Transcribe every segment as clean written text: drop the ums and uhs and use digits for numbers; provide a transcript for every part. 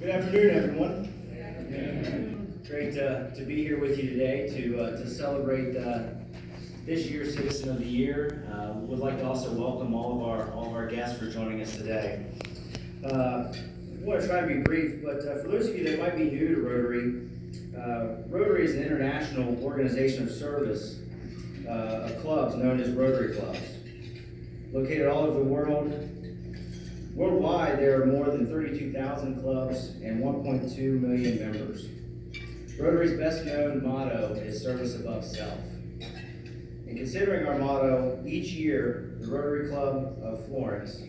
Good afternoon, everyone. Great to be here with you today to celebrate this year's Citizen of the Year. Would like to also welcome all of our guests for joining us today. I want to try to be brief, but for those of you that might be new to Rotary, Rotary is an international organization of service of clubs known as Rotary Clubs. Located all over the world, worldwide there are more than 32,000 clubs and 1.2 million members. Rotary's best known motto is service above self. And considering our motto, each year the Rotary Club of Florence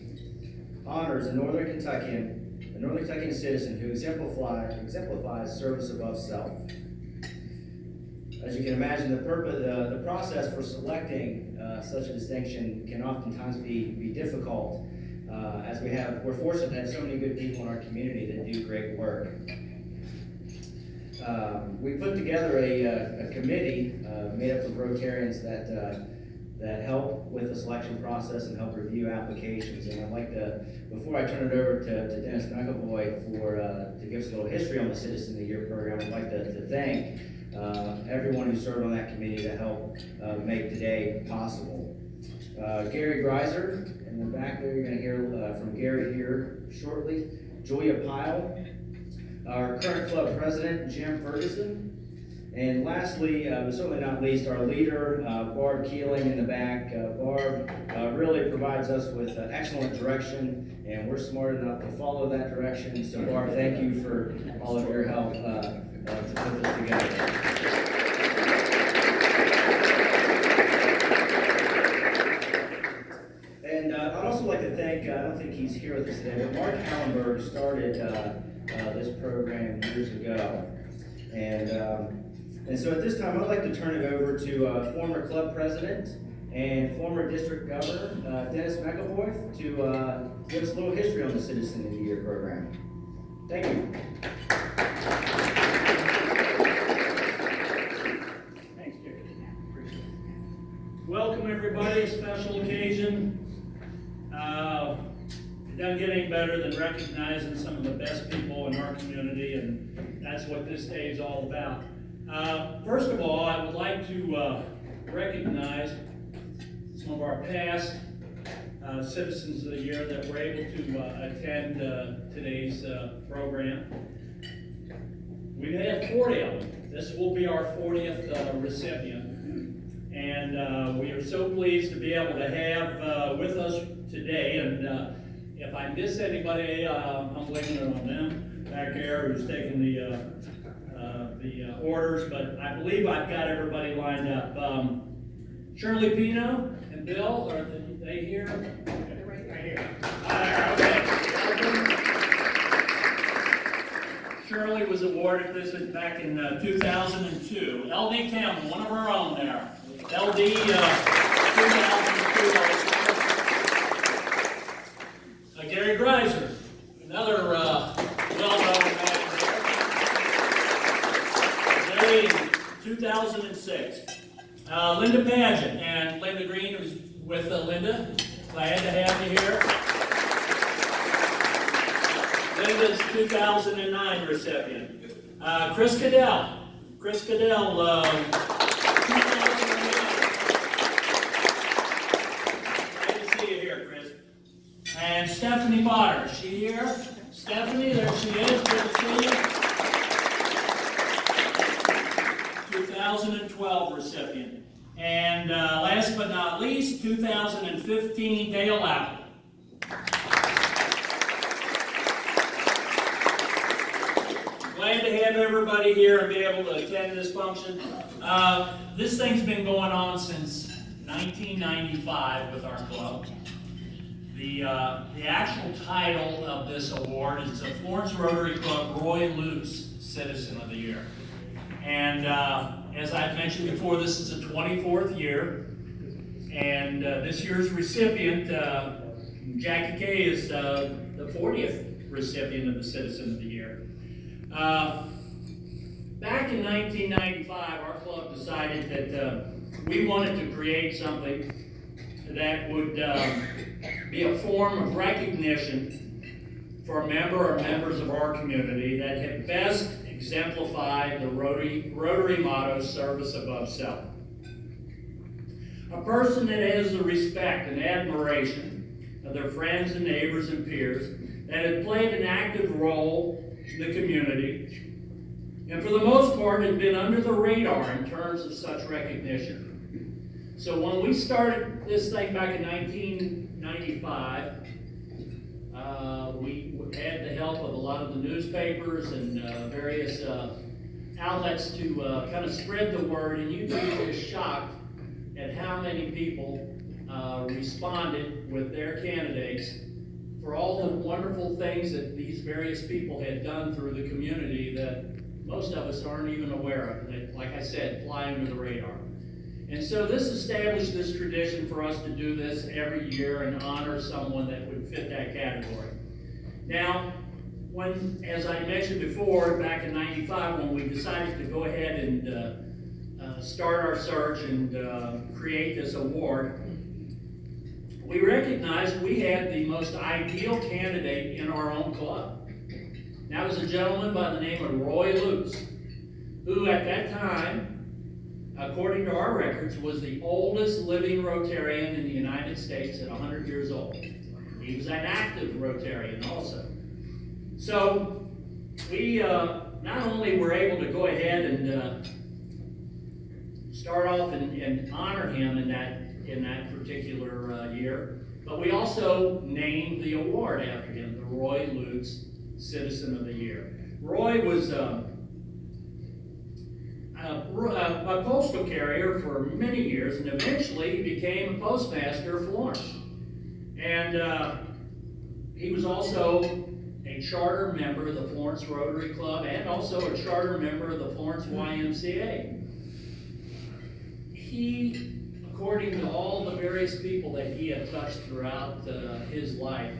honors a Northern Kentuckian citizen who exemplifies service above self. As you can imagine, the process for selecting such a distinction can oftentimes be difficult, as we're fortunate to have so many good people in our community that do great work. We put together a committee made up of Rotarians that help with the selection process and help review applications. And I'd like to, before I turn it over to Dennis McAvoy to give us a little history on the Citizen of the Year program, I'd like to thank everyone who served on that committee to help make today possible. Gary Greiser, in the back there, you're going to hear from Gary here shortly. Julia Pyle, our current club president, Jim Ferguson. And lastly, but certainly not least, our leader, Barb Keeling in the back. Barb really provides us with excellent direction, and we're smart enough to follow that direction. So Barb, thank you for all of your help to put this together. And I'd also like to thank, I don't think he's here with us today, but Mark Hallenberg started this program years ago. And so at this time, I'd like to turn it over to former club president and former district governor, Dennis McAvoy, to give us a little history on the Citizen of the Year program. Thank you. Thanks, Gary. Appreciate it. Welcome, everybody. Special occasion. It doesn't get any better than recognizing some of the best people in our community, and that's what this day is all about. First of all, I would like to recognize some of our past Citizens of the Year that were able to attend today's program. We've had 40 of them. This will be our 40th recipient. And we are so pleased to be able to have with us today. And if I miss anybody, I'm blaming it on them back there who's taking the orders. But I believe I've got everybody lined up. Shirley Pino and Bill, are they here? They're right here. Okay. Shirley was awarded this back in 2002. LD Campbell, one of our own there. LD 2002. Gary Greiser, another well-known man. Gary, 2006. Linda Pageant, and Linda Green was with Linda. Glad to have you here. Linda's 2009 recipient. Chris Cadell. Chris Cadell, 2008. Glad to see you here, Chris. And Stephanie Potter, is she here? Stephanie, there she is. Good to see you. 2012 recipient. And last but not least, 2015 Dale Apple. Glad to have everybody here and be able to attend this function. This thing's been going on since 1995 with our club. The actual title of this award is the Florence Rotary Club Roy Luce Citizen of the Year. And as I've mentioned before, this is the 24th year. And this year's recipient, Jackie Kaye, is the 40th recipient of the Citizen of the Year. Back in 1995, our club decided that we wanted to create something that would be a form of recognition for a member or members of our community that have best exemplified the Rotary motto, service above self. A person that has the respect and admiration of their friends and neighbors and peers, that has played an active role in the community, and for the most part has been under the radar in terms of such recognition. So when we started this thing back in 1995, we had the help of a lot of the newspapers and various outlets to kind of spread the word, and you'd be just shocked at how many people responded with their candidates for all the wonderful things that these various people had done through the community that most of us aren't even aware of. That, like I said, fly under the radar. And so this established this tradition for us to do this every year and honor someone that would fit that category. Now, when, as I mentioned before, back in '95, when we decided to go ahead and start our search and create this award, we recognized we had the most ideal candidate in our own club. And that was a gentleman by the name of Roy Lutz, who at that time, according to our records, was the oldest living Rotarian in the United States at 100 years old. He was an active Rotarian also. So we not only were able to go ahead and start off and honor him in that particular year, but we also named the award after him, the Roy Lutz Citizen of the Year. Roy was a postal carrier for many years, and eventually he became a postmaster of Florence. And he was also a charter member of the Florence Rotary Club and also a charter member of the Florence YMCA. He, according to all the various people that he had touched throughout his life,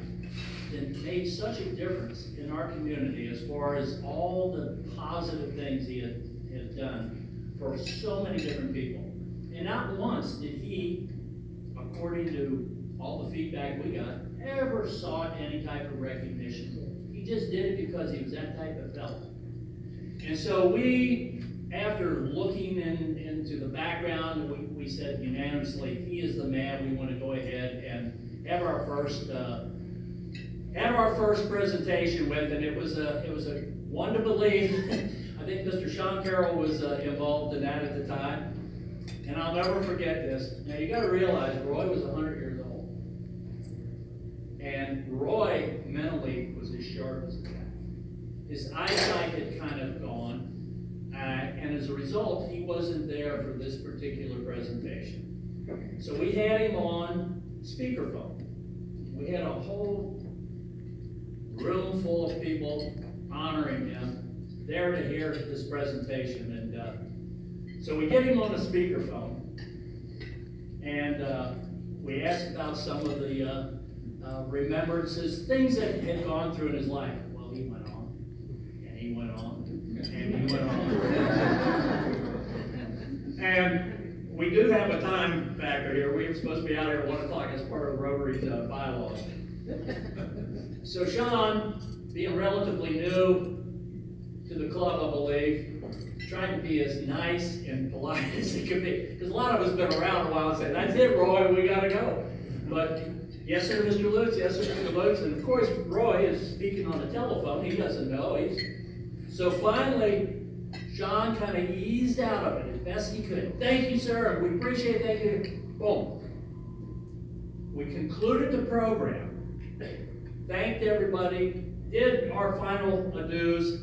made such a difference in our community as far as all the positive things he had done for so many different people. And not once did he, according to all the feedback we got, ever sought any type of recognition. He just did it because he was that type of fellow. And so we, after looking into the background, we said unanimously, he is the man we want to go ahead and have our first presentation with, and it was a one to believe. I think Mr. Sean Carroll was involved in that at the time, and I'll never forget this. Now you got to realize Roy was 100 years old, and Roy mentally was as sharp as a tack. His eyesight had kind of gone, and as a result, he wasn't there for this particular presentation. So we had him on speakerphone. We had a whole room full of people honoring him, there to hear this presentation. And so we get him on a speakerphone, and we asked about some of the remembrances, things that had gone through in his life. Well, he went on, and he went on, and he went on. And we do have a time factor here. We were supposed to be out here at 1 o'clock as part of Rotary's bylaws. So Sean, being relatively new to the club, I believe, trying to be as nice and polite as he could be. Because a lot of us have been around a while and said, "That's it, Roy, we gotta go." But, "Yes, sir, Mr. Lutz, yes, sir, Mr. Lutz." And of course, Roy is speaking on the telephone. He doesn't know. So finally, Sean kind of eased out of it as best he could. "Thank you, sir. We appreciate it. Thank you." Boom. We concluded the program. Thanked everybody, did our final adieus,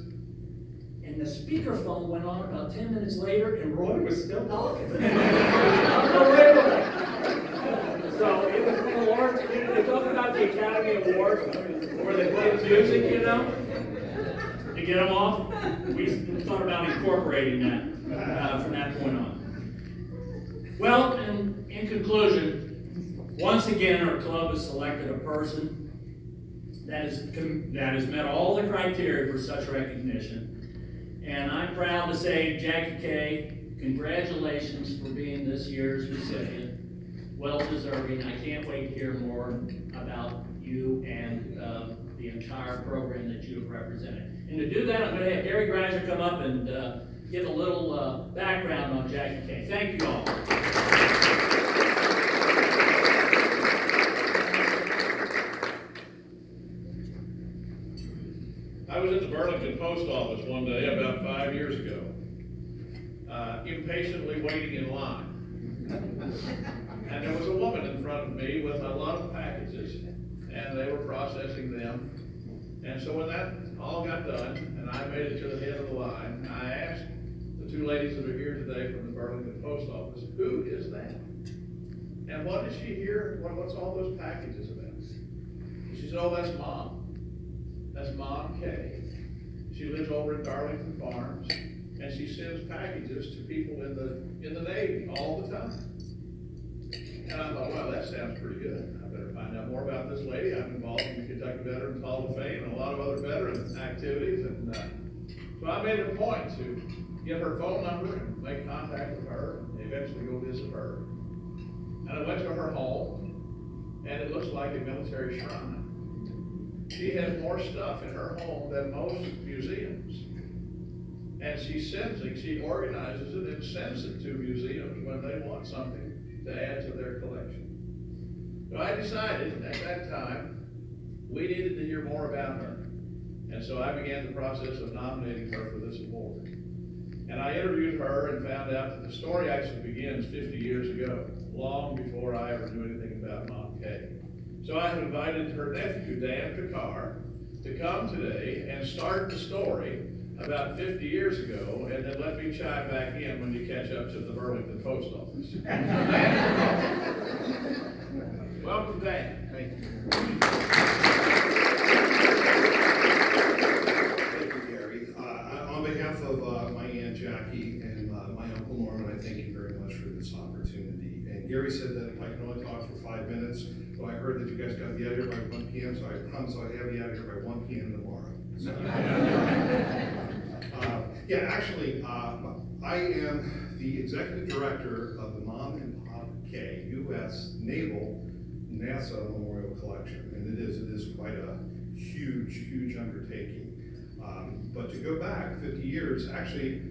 and the speakerphone went on about 10 minutes later, and Roy was still talking. Unbelievable. So it was one of the large, they talk about the Academy Awards, where they play the music, to get them off. We thought about incorporating that from that point on. Well, in conclusion, once again, our club has selected a person that has met all the criteria for such recognition. And I'm proud to say, Jackie Kaye, congratulations for being this year's recipient. Well deserving. I can't wait to hear more about you and the entire entire program that you have represented. And to do that, I'm going to have Gary Greiser come up and give a little background on Jackie Kaye. Thank you all. I was at the Burlington Post Office one day about 5 years ago, impatiently waiting in line. And there was a woman in front of me with a lot of packages, and they were processing them. And so when that all got done, and I made it to the head of the line, I asked the two ladies that are here today from the Burlington Post Office, who is that? And what is she here? What's all those packages about? She said, oh, that's Mom. That's Mom Kaye. She lives over in Darlington Farms, and she sends packages to people in the Navy all the time. And I thought, wow, that sounds pretty good. I better find out more about this lady. I'm involved in the Kentucky Veterans Hall of Fame and a lot of other veteran activities, and so I made it a point to get her phone number and make contact with her, and eventually go visit her. And I went to her home, and it looks like a military shrine. She has more stuff in her home than most museums. And she organizes it and sends it to museums when they want something to add to their collection. So I decided at that time, we needed to hear more about her. And so I began the process of nominating her for this award. And I interviewed her and found out that the story actually begins 50 years ago, long before I ever knew anything about Mom Kaye. So I have invited her nephew, Dan Picard, to come today and start the story about 50 years ago, and then let me chime back in when you catch up to the Burlington Post Office. Welcome, Dan. Thank you. Thank you, Gary. On behalf of my Aunt Jackie and my Uncle Norman, I thank you very much for this opportunity. And Gary said that I can only talk for 5 minutes, but I heard that you guys got to be out here by 1 p.m., so I promise I'll have you out here by 1 p.m. tomorrow. So, actually, I am the executive director of the Mom and Pop Kaye U.S. Naval NASA Memorial Collection, and it is quite a huge undertaking. But to go back 50 years, actually,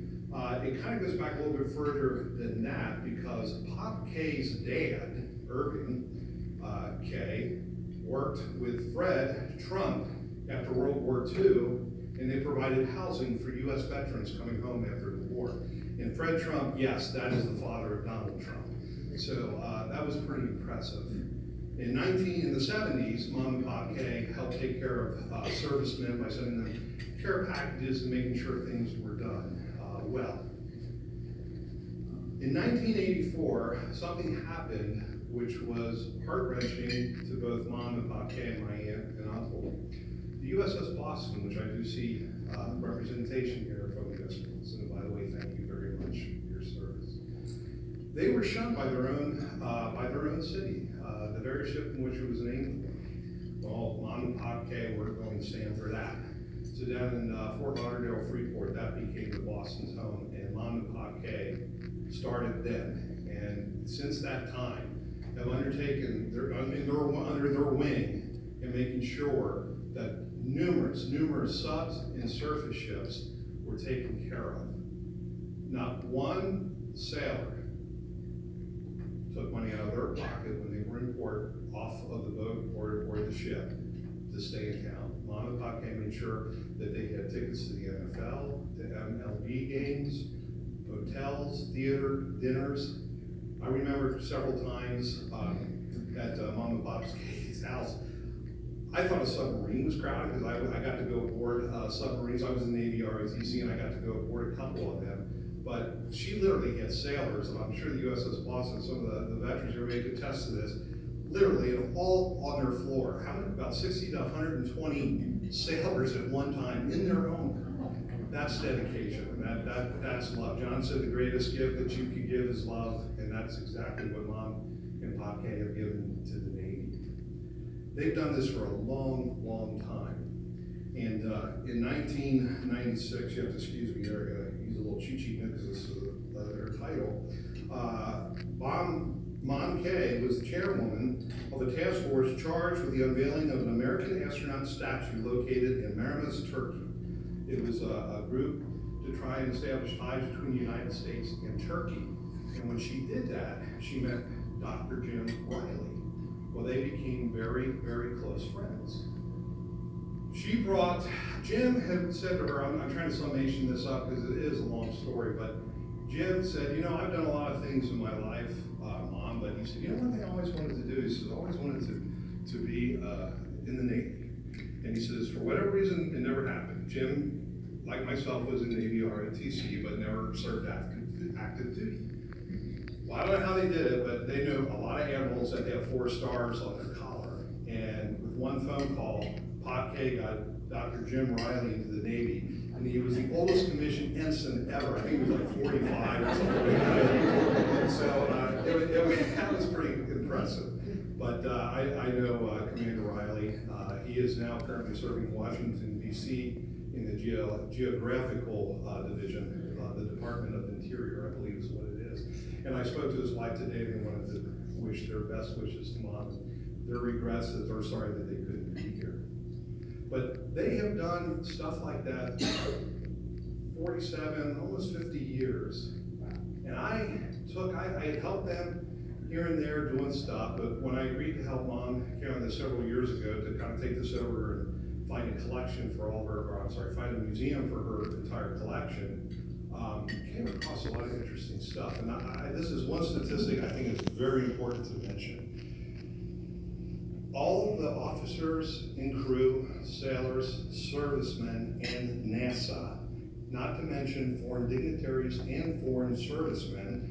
it kind of goes back a little bit further than that, because Pop Kaye's dad, Irving Kaye, worked with Fred Trump after World War II, and they provided housing for U.S. veterans coming home after the war. And Fred Trump, yes, that is the father of Donald Trump. So that was pretty impressive. In the 70s, Mom and Pop Kaye helped take care of servicemen by sending them care packages and making sure things were done well. In 1984, something happened which was heart-wrenching to both Mom and Pop Kaye and my aunt and uncle. The USS Boston, which I do see representation here from the USS, and by the way, thank you very much for your service. They were shunned by their own city, the very ship in which it was named for. Well, Mom and Pop Kaye were going to stand for that. So down in Fort Lauderdale, Freeport, that became the Boston's home, and Mom and Pop Kaye started then. And since that time, have undertaken, they're under their wing and making sure that numerous subs and surface ships were taken care of. Not one sailor took money out of their pocket when they were in port, off of the boat or the ship, to stay in town. Mom and Pop Kaye made sure that they had tickets to the NFL, to MLB games, hotels, theater, dinners. I remember several times at Mom and Pop Kaye's house, I thought a submarine was crowded because I got to go aboard submarines. I was in the Navy ROTC and I got to go aboard a couple of them. But she literally had sailors, and I'm sure the USS Boston, some of the veterans here may attest to this, literally all on their floor. How many? About 60 to 120 sailors at one time in their home. That's dedication, that's love. John said the greatest gift that you could give is love, and that's exactly what Mom and Pop Kaye have given to the Navy. They've done this for a long time. And in 1996, you have to excuse me, they're going to use a little cheat because this is their title. Mom Mom Kaye was the chairwoman of the task force charged with the unveiling of an American astronaut statue located in Marmaris, Turkey. It was a group to try and establish ties between the United States and Turkey. And when she did that, she met Dr. Jim Riley. Well, they became very, very close friends. Jim had said to her, I'm trying to summation this up because it is a long story, but Jim said, I've done a lot of things in my life, Mom, but he said, one thing I always wanted to do, he says, I always wanted to be in the Navy. And he says, for whatever reason, it never happened. Jim, like myself, was in Navy ROTC, but never served active duty. Well, I don't know how they did it, but they knew a lot of admirals that have 4 stars on their collar. And with one phone call, Pop Kaye got Dr. Jim Riley into the Navy. And he was the oldest commissioned ensign ever. I think he was like 45 or something. So that was pretty impressive. But I know Commander Riley. He is now currently serving in Washington, D.C. in the Geographical Division, the Department of Interior, I believe is what it is. And I spoke to his wife today, and they wanted to wish their best wishes to Mom. Their regrets that they're sorry that they couldn't be here. But they have done stuff like that 47, almost 50 years. And I had helped them here and there doing stuff, but when I agreed to help Mom on this several years ago to kind of take this over and find a collection for all of her, find a museum for her entire collection, came across a lot of interesting stuff. And this is one statistic I think is very important to mention. All of the officers and crew, sailors, servicemen, and NASA, not to mention foreign dignitaries and foreign servicemen,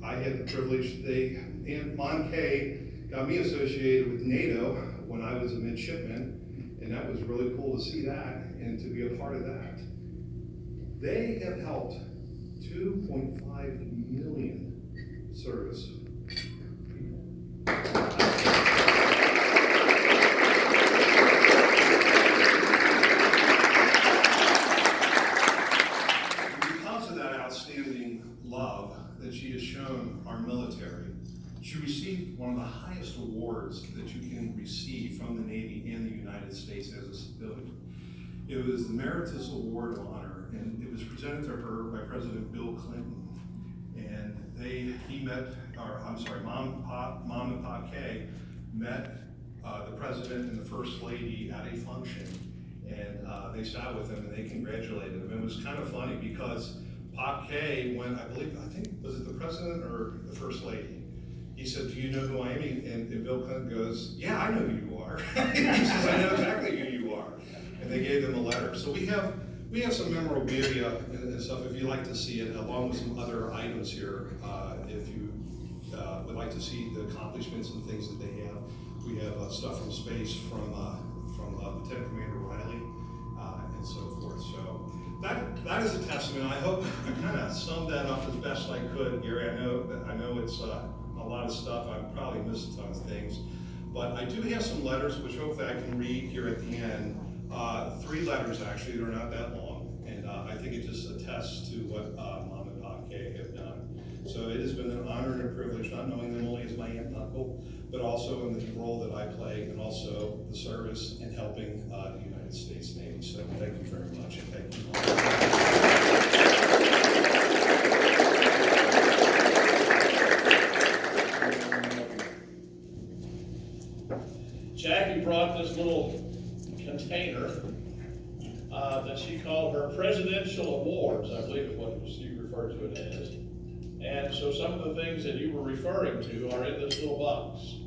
I had the privilege, and Mom Kaye got me associated with NATO when I was a midshipman, and that was really cool to see that and to be a part of that. They have helped 2.5 million service people. Love that she has shown our military. She received one of the highest awards that you can receive from the Navy and the United States as a civilian. It was the Meritus Award of Honor, and it was presented to her by President Bill Clinton. And Mom and Pop Kaye met the President and the First Lady at a function, and they sat with him and they congratulated him. It was kind of funny because Pop Kaye, I think, was it the President or the First Lady? He said, do you know who I am? And Bill Clinton goes, yeah, I know who you are. He says, I know exactly who you are. And they gave them a letter. So we have some memorabilia and stuff if you'd like to see it, along with some other items here. If you would like to see the accomplishments and things that they have. We have stuff from space from Lieutenant Commander Riley and so forth. So that is a testament. I hope I kind of summed that up as best I could, Gary. I know it's a lot of stuff. I've probably missed a ton of things, but I do have some letters which hopefully I can read here at the end. 3 letters actually. They're not that long, and I think it just attests to what Mom and Pop Kaye have done. So it has been an honor and a privilege, not knowing them only as my aunt and uncle, but also in the role that I play, and also the service and helping the United States Navy. So thank you very much, and thank you all. Jackie brought this little container that she called her Presidential Awards, I believe is what she referred to it as. And so some of the things that you were referring to are in this little box.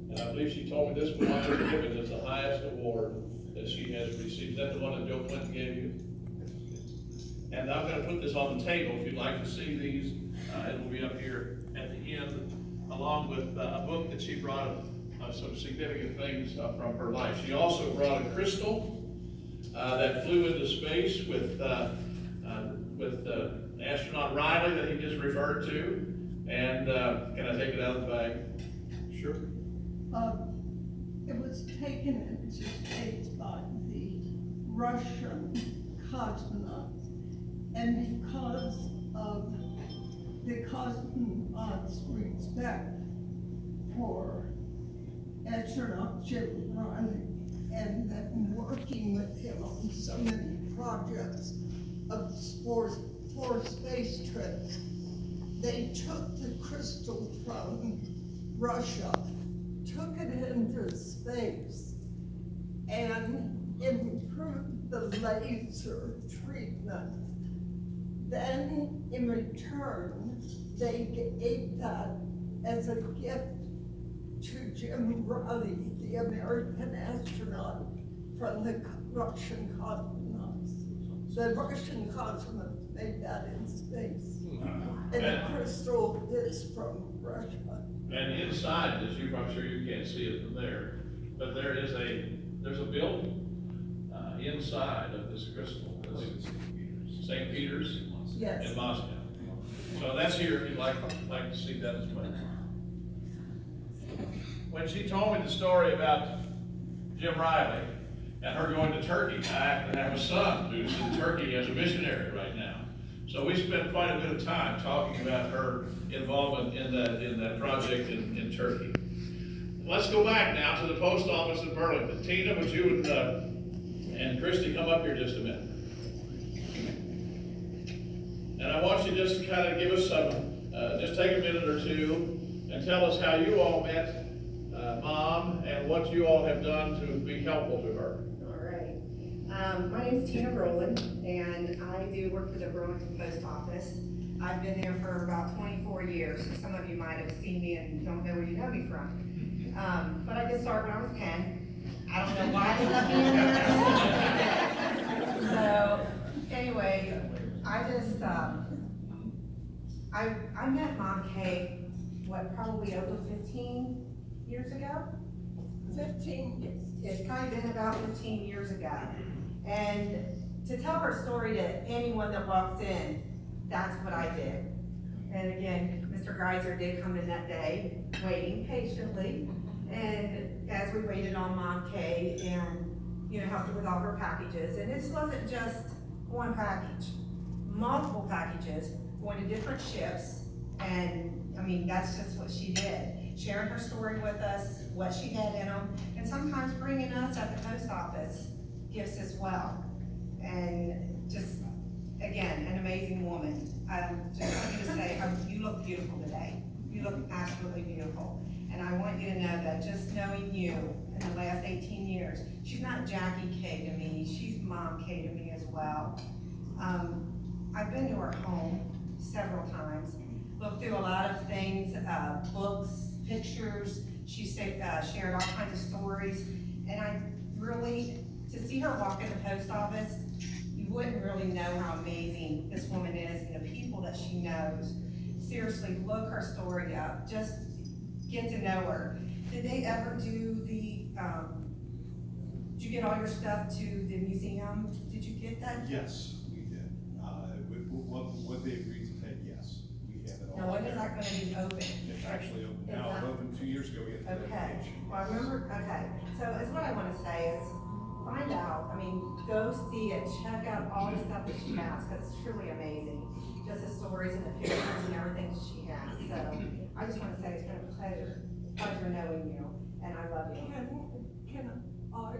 And I believe she told me this one was given as the highest award that she has received. Is that the one that Bill Clinton gave you? And I'm going to put this on the table if you'd like to see these. It'll be up here at the end, along with a book that she brought some significant things from her life. She also brought a crystal that flew into space with astronaut Riley that he just referred to. And can I take it out of the bag? Sure. It was taken into space by the Russian cosmonauts, and because of because of respect for astronaut Jim Riley and then working with him on so many projects of for space trips. They took the crystal from Russia, took it into space, and improved the laser treatment. Then, in return, they gave that as a gift to Jim Riley, the American astronaut from the Russian cosmonauts. The Russian cosmonauts made that in space. And the crystal is from Russia. And inside this, I'm sure you can't see it from there, but there's a building, inside of this crystal. St. Peter's Yes. in Moscow. So that's here, if you'd like to see that as well. When she told me the story about Jim Riley and her going to Turkey, I happen to have a son who's in Turkey as a missionary right now. So we spent quite a bit of time talking about her involvement in that project in Turkey. Let's go back now to the post office in Burlington. Tina, would you and Christy come up here just a minute? And I want you just to kind of give us just take a minute or two and tell us how you all met Mom and what you all have done to be helpful to her. All right. My name is Tina Rowland, and I do work for the Burlington Post Office. I've been there for about 24 years. So some of you might have seen me and don't know where you know me from. But I did start when I was 10. I don't know why they let me in there. So anyway, I met Mom Kaye, probably over 15 years ago? 15 years. It's probably been about 15 years ago. And to tell her story to anyone that walks in, that's what I did. And again, Mr. Geiser did come in that day, waiting patiently. And as we waited on Mom Kaye and, helped her with all her packages. And this wasn't just one package, multiple packages going to different ships. And that's just what she did. Sharing her story with us, what she had in them, and sometimes bringing us at the post office gifts as well. And just, again, an amazing woman. Just want you to say, you look beautiful today. You look absolutely beautiful. And I want you to know that just knowing you in the last 18 years, she's not Jackie Kaye to me, she's Mom Kaye to me as well. I've been to her home several times, looked through a lot of things, books, pictures. She shared all kinds of stories. And I really, to see her walk in the post office, you wouldn't really know how amazing this woman is and the people that she knows. Seriously, look her story up. Just get to know her. Did they ever do did you get all your stuff to the museum? Did you get that? Yes, we did. With what they agreed to take, yes, we have it all. Now, when is that gonna be open? It's actually open now. It opened 2 years ago. We had the Okay, dedication. well, I remember, okay, so is what I wanna say is, find out, go see it, check out all the stuff that she has, because it's truly amazing. Just the stories and the pictures and everything she has, so I just wanna say it's been a pleasure knowing you, and I love you. Can I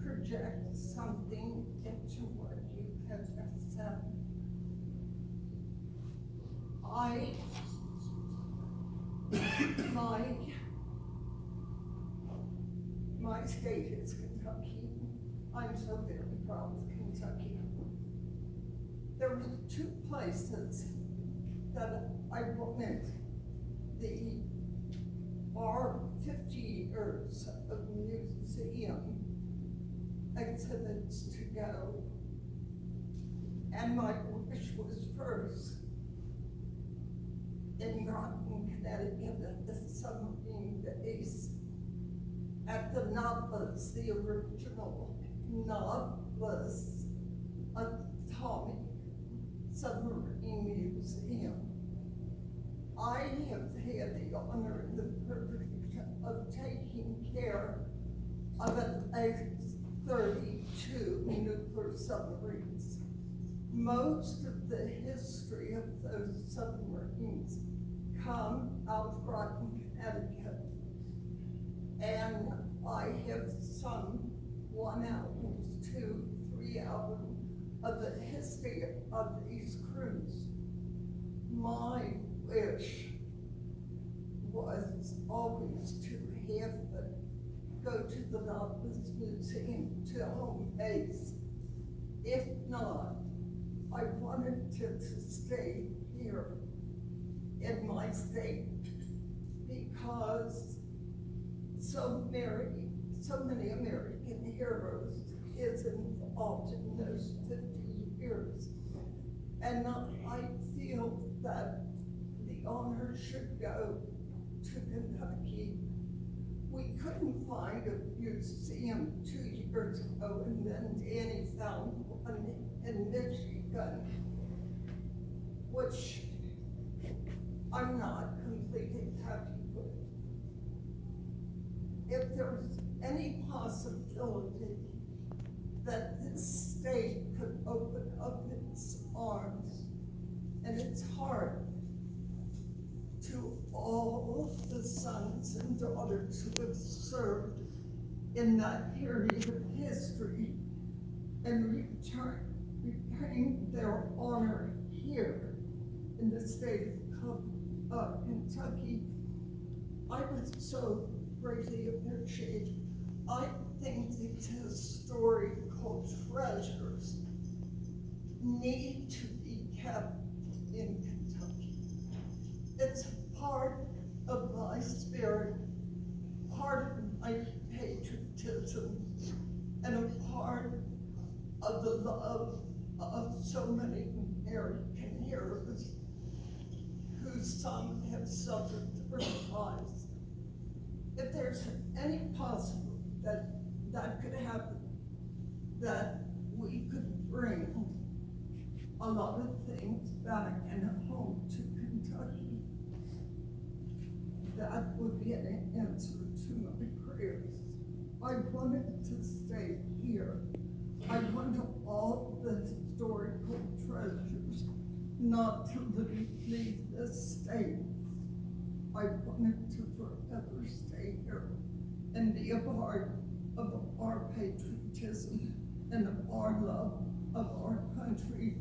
project something into what you have just said? My state is Kentucky. I'm so very proud of Kentucky. There were 2 places that I wanted our 50 years of museum exhibits to go. And my wish was first in Groton, Connecticut, at the submarine base, at the Nautilus, the original Nautilus Atomic Submarine Museum. I have had the honor and the privilege of taking care of an X-32 nuclear submarines. most of the history of those submarines come out of Groton, Connecticut. And I have sung 1 album, 2, 3 albums of the history of these crews. My wish was always to have them go to the Nautilus Museum, to home base. If not, I wanted to stay here in my state because so many American heroes is involved in those 50 years. And I feel that the honor should go to Kentucky. We couldn't find a museum 2 years ago, and then Danny found one in Michigan, which I'm not completely happy with. If there's any possibility that this state could open up its arms and its heart to all the sons and daughters who have served in that period of history and retain their honor here in the state of Kentucky, I would so greatly appreciate. I think these historical treasures need to be kept in Kentucky. It's part of my spirit, part of my patriotism, and a part of the love of so many American heroes whose some have suffered their lives. If there's any possibility that could happen, that we could bring a lot of things back and home to Kentucky, that would be an answer to my prayers. I wanted to stay here. I want all the historical treasures not to leave this state. I wanted to forever stay here and be a part of our patriotism and of our love of our country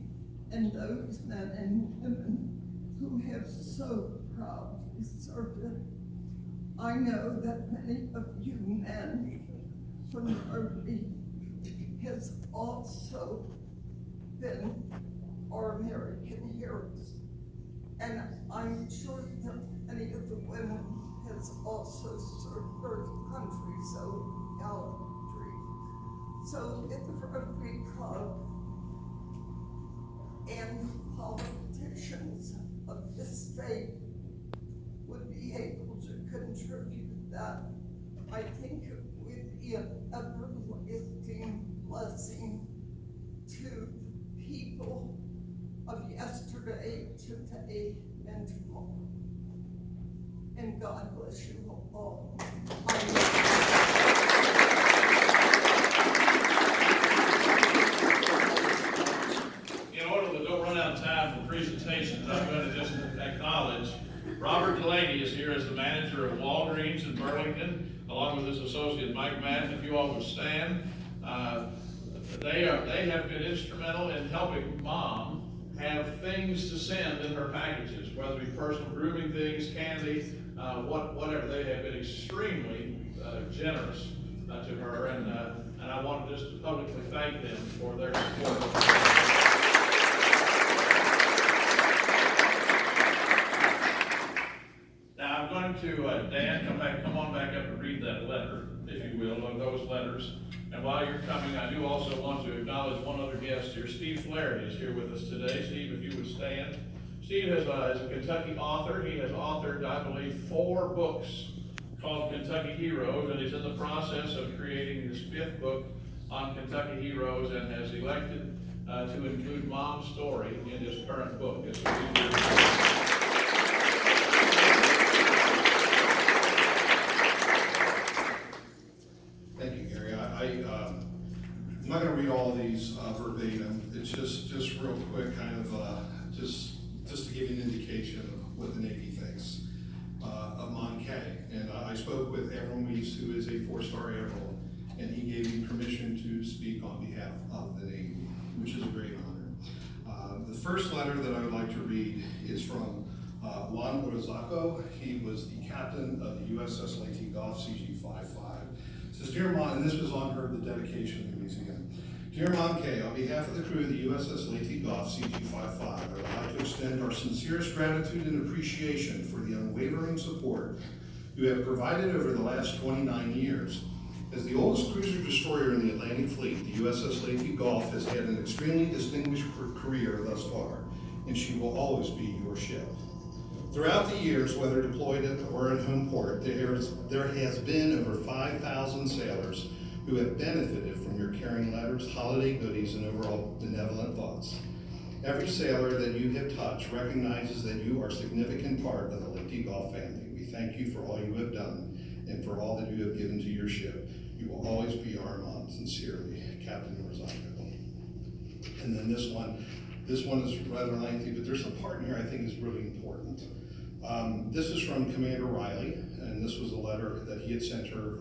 and those men and women who have so proudly served it. I know that many of you men from Berkeley has also been our American heroes. And I'm sure that many of the women has also served our country so gallantly. So if the Rotary Club and politicians of this state would be able to contribute that, I think it would be an everlasting blessing to people of yesterday, today, and tomorrow. And God bless you all. In order to don't run out of time for presentations, I'm going to just acknowledge Robert Delaney is here as the manager of Walgreens in Burlington, along with his associate Mike Madden. If you all would stand. They have been instrumental in helping Mom have things to send in her packages, whether it be personal grooming things, candy, whatever. They have been extremely generous to her, and I want to just publicly thank them for their support. Now I'm going to, Dan, come on back up and read that letter, if you will, of those letters. And while you're coming, I do also want to acknowledge one other guest here. Steve Flaherty is here with us today. Steve, if you would stand. Steve is a Kentucky author. He has authored, I believe, 4 books called Kentucky Heroes, and he's in the process of creating his 5th book on Kentucky Heroes, and has elected to include Mom's story in his current book. Thank you, Gary. I I'm not gonna read all of these verbatim. It's just real quick, kind of, just to give you an indication of what the Navy thinks of Mon Kaye. And I spoke with Admiral Weiss, who is a 4-star admiral, and he gave me permission to speak on behalf of the Navy, which is a great honor. The first letter that I would like to read is from Juan Orozco. He was the captain of the USS Leyte Gulf CG-55. It says, "Dear Mon," and this was on her, the dedication of the museum. "Dear Mon Kaye, on behalf of the crew of the USS Leyte Gulf CG-55, I would like to extend our sincerest gratitude and appreciation for the unwavering support you have provided over the last 29 years. As the oldest cruiser destroyer in the Atlantic Fleet, the USS Leyte Gulf has had an extremely distinguished career thus far, and she will always be your ship. Throughout the years, whether deployed or in home port, there has been over 5,000 sailors who have benefited from your caring letters, holiday goodies, and overall benevolent thoughts. Every sailor that you have touched recognizes that you are a significant part of the Leyte Gulf family. We thank you for all you have done and for all that you have given to your ship. You will always be our Mon. Sincerely, Captain Orozco." And then this one is rather lengthy, but there's a part in here I think is really important. This is from Commander Riley, and this was a letter that he had sent her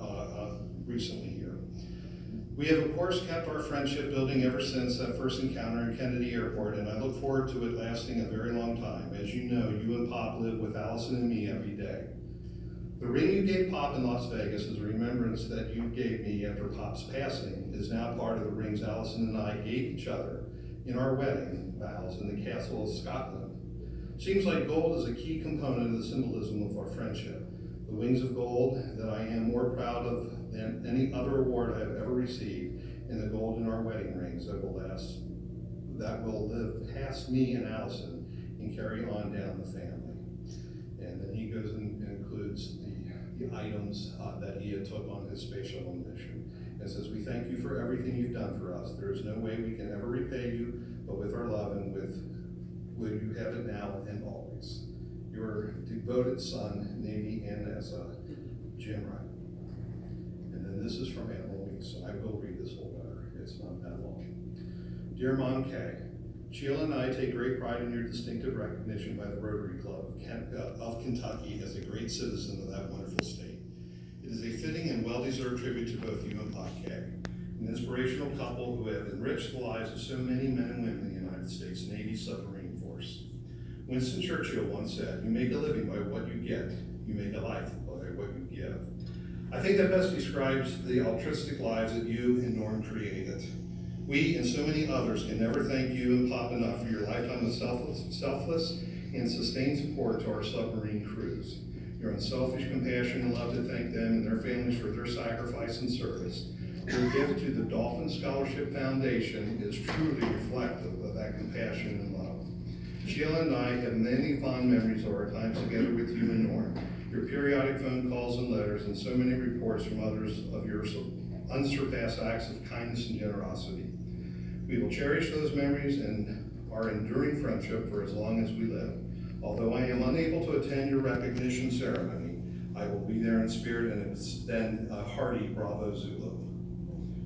recently here. "We have, of course, kept our friendship building ever since that first encounter in Kennedy Airport, and I look forward to it lasting a very long time. As you know, you and Pop live with Allison and me every day. The ring you gave Pop in Las Vegas as a remembrance that you gave me after Pop's passing is now part of the rings Allison and I gave each other in our wedding vows in the Castle of Scotland. Seems like gold is a key component of the symbolism of our friendship. The wings of gold that I am more proud of than any other award I have ever received, and the gold in our wedding rings that will live past me and Allison and carry on down the family." And then he goes and includes the items that he had took on his space shuttle mission. And says, "We thank you for everything you've done for us. There is no way we can ever repay you, but with our love and will you have it now and always. Your devoted son, Navy and NASA, Jim Wright." And then this is from Admiral Weiss, and I will read this whole letter. It's not that long. "Dear Mon Kaye, Sheila and I take great pride in your distinctive recognition by the Rotary Club of Kentucky as a great citizen of that wonderful state. It is a fitting and well-deserved tribute to both you and Pop Kaye, an inspirational couple who have enriched the lives of so many men and women in the United States Navy submarine force. Winston Churchill once said, 'You make a living by what you get, you make a life by what you give.' I think that best describes the altruistic lives that you and Norm created. We and so many others can never thank you and Pop enough for your lifetime of selfless and sustained support to our submarine crews. Your unselfish compassion and love to thank them and their families for their sacrifice and service. Your gift to the Dolphin Scholarship Foundation is truly reflective of that compassion and love. Sheila and I have many fond memories of our times together with you and Norm, your periodic phone calls and letters, and so many reports from others of your unsurpassed acts of kindness and generosity. We will cherish those memories and our enduring friendship for as long as we live. Although I am unable to attend your recognition ceremony, I will be there in spirit and extend a hearty bravo Zulu.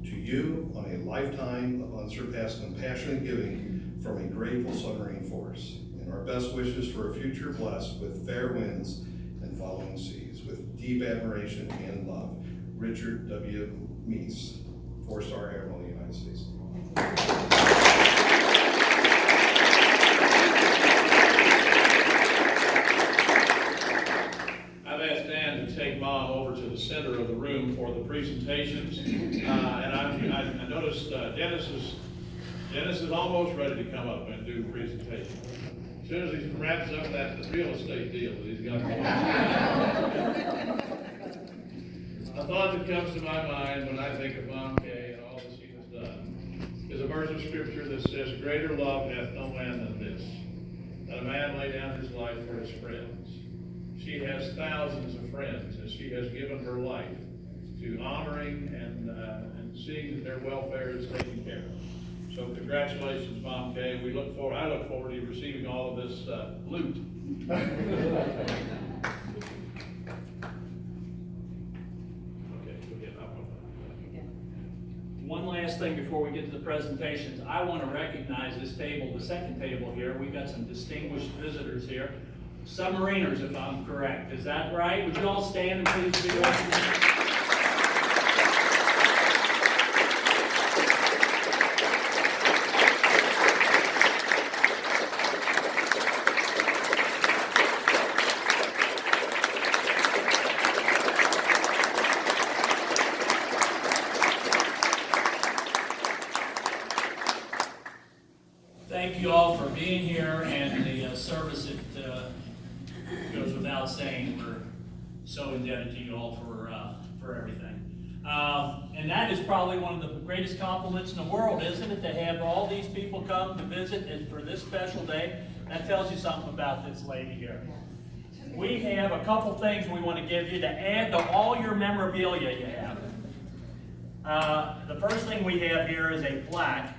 To you, on a lifetime of unsurpassed compassion and giving from a grateful submarine force, and our best wishes for a future blessed with fair winds and following seas. With deep admiration and love, Richard W. Meese, 4-star Admiral of the United States. I've asked Dan to take Mom over to the center of the room for the presentations. And I noticed Dennis is almost ready to come up and do the presentation. As soon as he wraps up that real estate deal that he's got going on. A thought that comes to my mind when I think of Mom Kaye and all that she has done is a verse of scripture that says, "Greater love hath no man than this, that a man lay down his life for his friends." She has thousands of friends, and she has given her life to honoring and seeing that their welfare is taken care of. So congratulations, Mom Kaye. I look forward to receiving all of this loot. One last last thing before we get to the presentations, I want to recognize this table, the second table here. We've got some distinguished visitors here. Submariners, if I'm correct. Is that right? Would you all stand and please be recognized? Thank you all for being here, and the service, it goes without saying, we're so indebted to you all for everything. And that is probably one of the greatest compliments in the world, isn't it, to have all these people come to visit and for this special day? That tells you something about this lady here. We have a couple things we want to give you to add to all your memorabilia you have. The first thing we have here is a plaque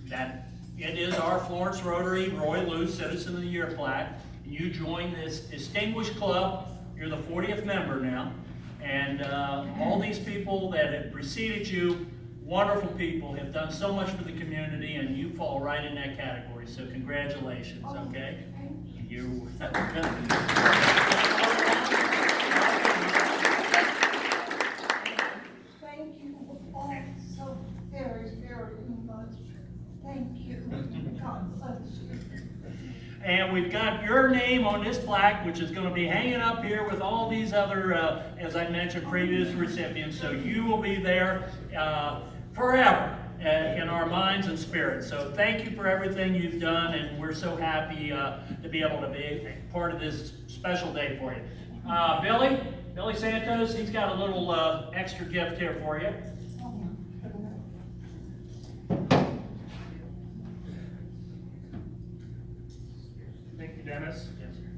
that it is our Florence Rotary Roy Lou Citizen of the Year plaque. You join this distinguished club. You're the 40th member now. And all these people that have preceded you, wonderful people, have done so much for the community, and you fall right in that category. So congratulations, okay? You. Thank you all so very, very much. Thank you. God bless you. And we've got your name on this plaque, which is going to be hanging up here with all these other, as I mentioned, previous recipients. So you will be there forever in our minds and spirits. So thank you for everything you've done, and we're so happy to be able to be part of this special day for you. Billy Santos, he's got a little extra gift here for you. Thank you, Dennis. Yes, sir.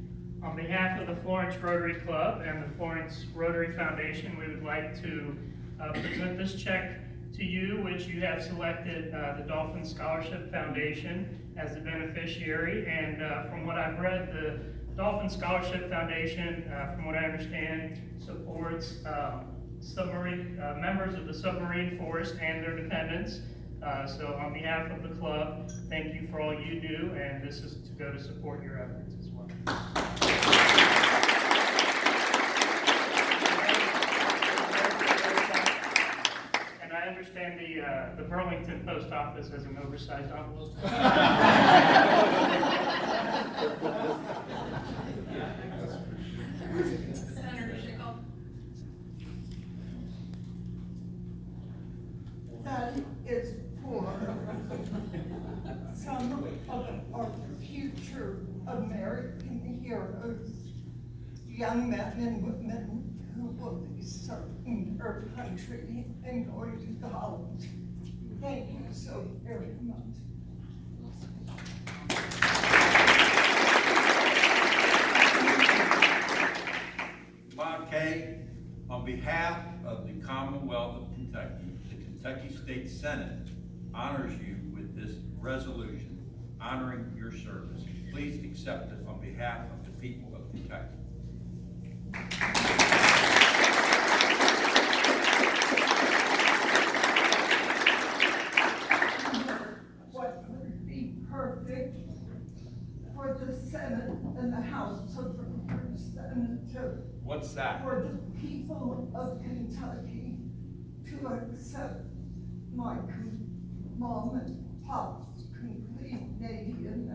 On behalf of the Florence Rotary Club and the Florence Rotary Foundation, we would like to present this check to you, which you have selected the Dolphin Scholarship Foundation as the beneficiary. And from what I've read, the Dolphin Scholarship Foundation, from what I understand, supports submarine members of the submarine force and their dependents. So on behalf of the club, thank you for all you do, and this is to go to support your efforts as well. And I understand the Burlington Post Office has an oversized envelope. That is for some of our future American heroes, young men and women who will be serving our country and going to college. Thank you so very much. Kaye, on behalf of the Commonwealth of Kentucky, the Kentucky State Senate honors you with this resolution honoring your service. Please accept it on behalf of the people of Kentucky. What would be perfect for the Senate and the House of Representatives? What's that? For the people of Kentucky to accept my mom and pop's complete Navy and